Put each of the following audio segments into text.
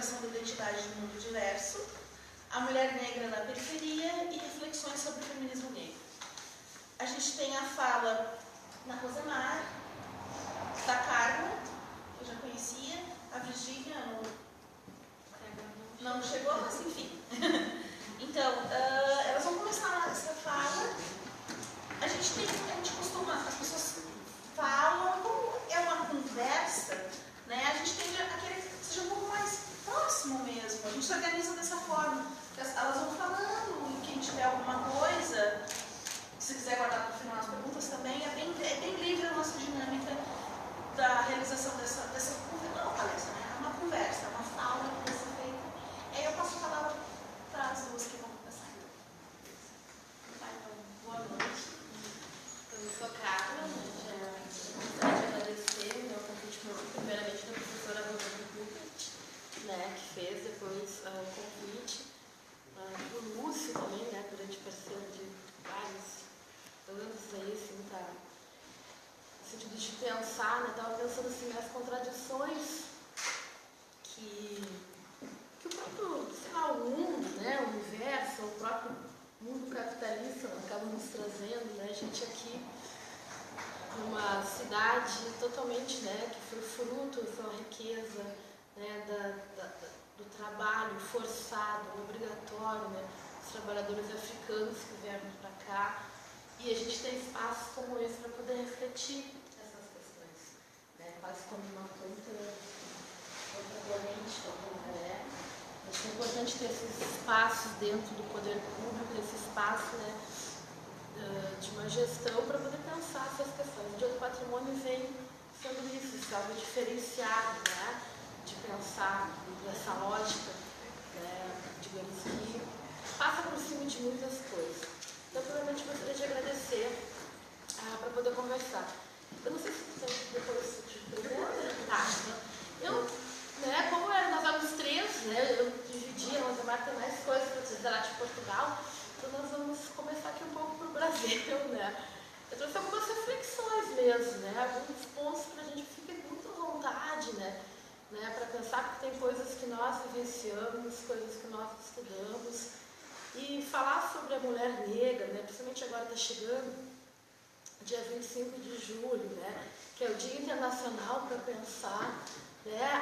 Elaboração da Identidade do Mundo Diverso, A Mulher Negra na Periferia e Reflexões sobre o Feminismo Negro. A gente tem a fala na Rosemar, da Carla, que eu já conhecia, a Virgínia não chegou, mas enfim. Então, elas vão começar essa fala. A gente costuma, as pessoas falam, como é uma conversa, né? A gente tende a querer que seja um pouco mais próximo mesmo. A gente se organiza dessa forma. Elas vão falando, e quem tiver alguma coisa, se quiser guardar para o final as perguntas também, é bem livre a nossa dinâmica da realização dessa não é uma palestra, né? É uma conversa, é uma fala que vai ser feita. E aí eu passo a palavra para as duas que vão começar. Boa noite. Eu sou Carla, gostaria de agradecer o meu convite, primeiramente da professora Rosana Rupert, né, que fez depois o convite, o Lúcio também, né, grande parceiro de vários anos aí, assim, tá, no sentido de pensar, né, estava pensando assim, nas contradições que o próprio, sei lá, o mundo, né, o universo, o próprio mundo capitalista acaba nos trazendo, né, a gente aqui numa cidade totalmente, né, que foi fruto dessa riqueza, né, do trabalho forçado, obrigatório, né, dos trabalhadores africanos que vieram para cá, e a gente tem espaços como esse para poder refletir essas questões, né, quase como uma contracorrente, né. Acho que é importante ter esses espaços dentro do poder público, esse espaço, né, de uma gestão para poder pensar essas questões. O Dia do Patrimônio vem sendo isso, algo diferenciado, né, de pensar nessa lógica, né, digamos que passa por cima de muitas coisas. Então, primeiramente, gostaria de agradecer para poder conversar. Eu não sei se depois te apresenta. Tá, eu, né, como nós éramos três, né, eu dividia, mas a Marta tem mais coisas para dizer lá de Portugal, então nós vamos começar aqui um pouco para o Brasil, né. Eu trouxe algumas reflexões mesmo, né, alguns pontos para a gente ficar muito à vontade, né, para pensar, porque tem coisas que nós vivenciamos, coisas que nós estudamos, e falar sobre a mulher negra, né, principalmente agora está chegando, dia 25 de julho, né, que é o Dia Internacional para pensar, né,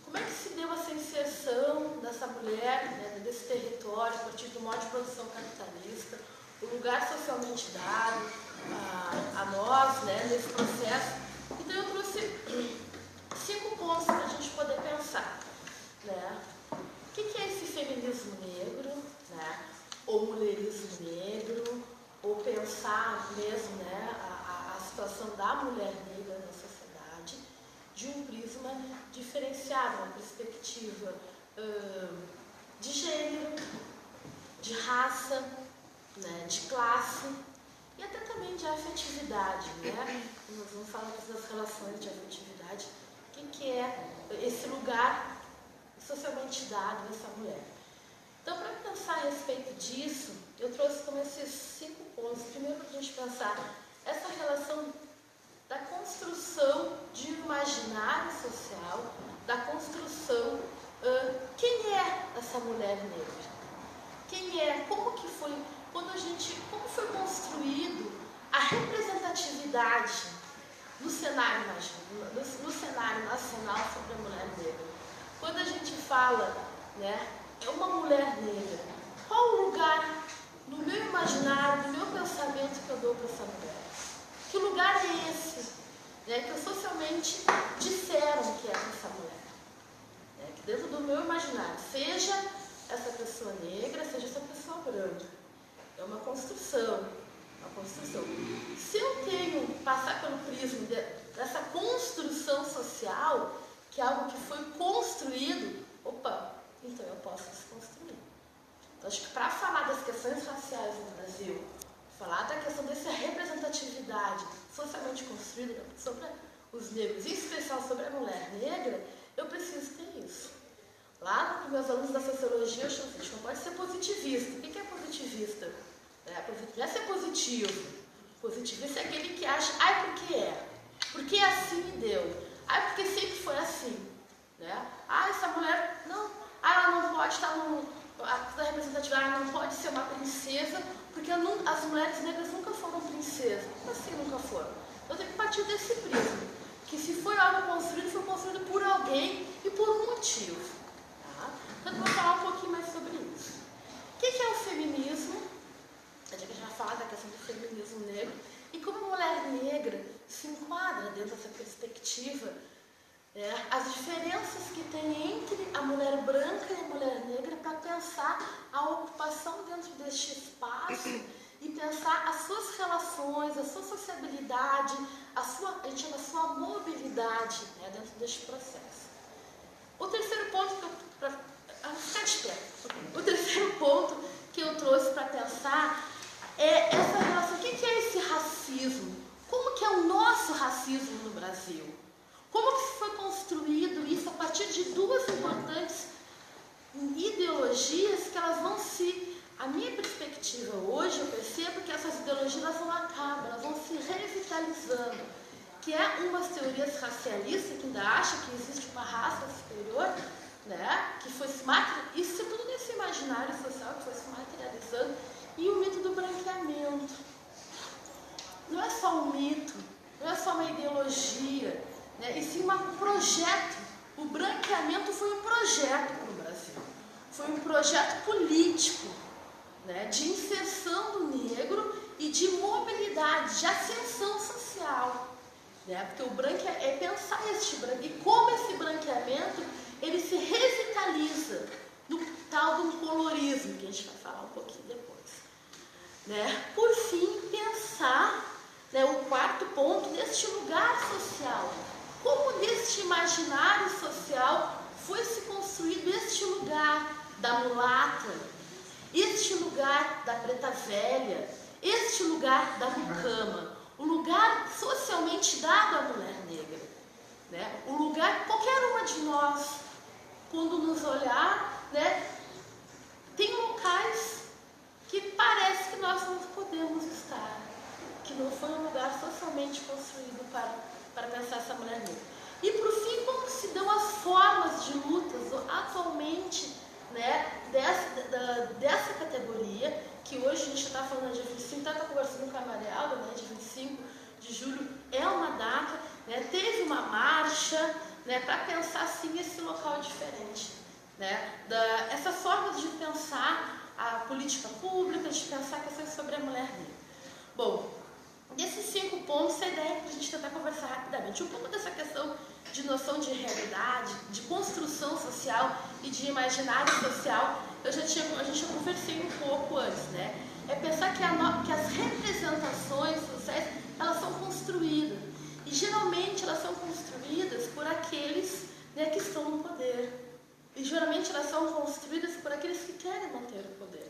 como é que se deu essa inserção dessa mulher, né, desse território, a partir do modo de produção capitalista, o lugar socialmente dado a nós, né, nesse processo. Então eu trouxe 5 pontos para a gente poder pensar, né. O que é esse feminismo negro, né, ou mulherismo negro, ou pensar mesmo, né, a situação da mulher negra na sociedade de um prisma diferenciado, uma perspectiva de gênero, de raça, né, de classe e até também de afetividade, né? Nós vamos falar das relações de afetividade, o que é esse lugar socialmente dado dessa mulher. Então, para pensar a respeito disso, eu trouxe como esses 5 pontos. Primeiro, para a gente pensar essa relação da construção de um imaginário social, da construção, quem é essa mulher negra? Quem é? Como que foi, como foi construído a representatividade no cenário nacional sobre a mulher negra? Quando a gente fala, né, é uma mulher negra, qual o lugar no meu imaginário, no meu pensamento que eu dou para essa mulher? Que lugar é esse, né, que socialmente disseram que é essa mulher? Né, que dentro do meu imaginário, seja essa pessoa negra, seja essa pessoa branca. É uma construção, Se eu tenho que passar pelo prisma dessa construção social, que é algo que foi construído, então eu posso desconstruir. Então, acho que para falar das questões raciais no Brasil, falar da questão dessa representatividade socialmente construída sobre os negros, em especial sobre a mulher negra, eu preciso ter isso. Lá nos meus alunos da sociologia, eu chamo assim, a gente não pode ser positivista. O que é positivista? Não é ser positivo. Positivista é aquele que acha, porque é. Porque assim me deu. Porque sempre foi assim. né? Ah, essa mulher, não, ela não pode estar a representativa, ela não pode ser uma princesa, porque as mulheres negras nunca foram princesas. Como assim nunca foram? Eu tenho que partir desse prisma, que se foi algo construído, foi construído por alguém e por um motivo. Tá? Então eu vou falar um pouquinho mais sobre isso. O que é o feminismo? A gente já fala da questão do feminismo negro e como a mulher negra se enquadra dentro dessa perspectiva, as diferenças que tem entre a mulher branca e a mulher negra para pensar a ocupação dentro deste espaço e pensar as suas relações, a sua sociabilidade, a gente chama a sua mobilidade, né, dentro deste processo. O terceiro ponto o terceiro ponto que eu trouxe para pensar é essa relação. O que é esse racismo? Como que é o nosso racismo no Brasil? Como que foi construído isso a partir de duas importantes ideologias que elas vão a minha perspectiva hoje, eu percebo que essas ideologias elas não acabam, elas vão se revitalizando, que é umas teorias racialistas que ainda acham que existe uma raça superior, né, que foi isso é tudo nesse imaginário social que foi se materializando, e o mito do branqueamento. Não é só um mito, não é só uma ideologia, né, e sim um projeto. O branqueamento foi um projeto para o Brasil, foi um projeto político, né, de inserção do negro e de mobilidade, de ascensão social, né, porque o é pensar este branqueamento, e como esse branqueamento ele se revitaliza no tal do colorismo, que a gente vai falar um pouquinho depois, né. Por fim, pensar, né, o quarto ponto, neste lugar social, como neste imaginário social foi se construído este lugar da mulata, este lugar da preta velha, este lugar da mucama, o lugar socialmente dado à mulher negra, né? O lugar, qualquer uma de nós, quando nos olhar, né, tem locais que parece que nós não podemos estar, que não foi um lugar socialmente construído para pensar essa mulher negra. E por fim, como se dão as formas de lutas atualmente, né, dessa categoria, que hoje a gente está falando de 25, está conversando com a Maria Alda, né, de 25 de julho é uma data, né, teve uma marcha, né, para pensar sim esse local diferente, né, essas formas de pensar a política pública, de pensar questões sobre a mulher negra. Bom, desses 5 pontos, a ideia é para a gente tentar conversar rapidamente. Um pouco dessa questão de noção de realidade, de construção social e de imaginário social, a gente já conversei um pouco antes, né? É pensar que as representações sociais, elas são construídas. E geralmente elas são construídas por aqueles, né, que estão no poder. E geralmente elas são construídas por aqueles que querem manter o poder.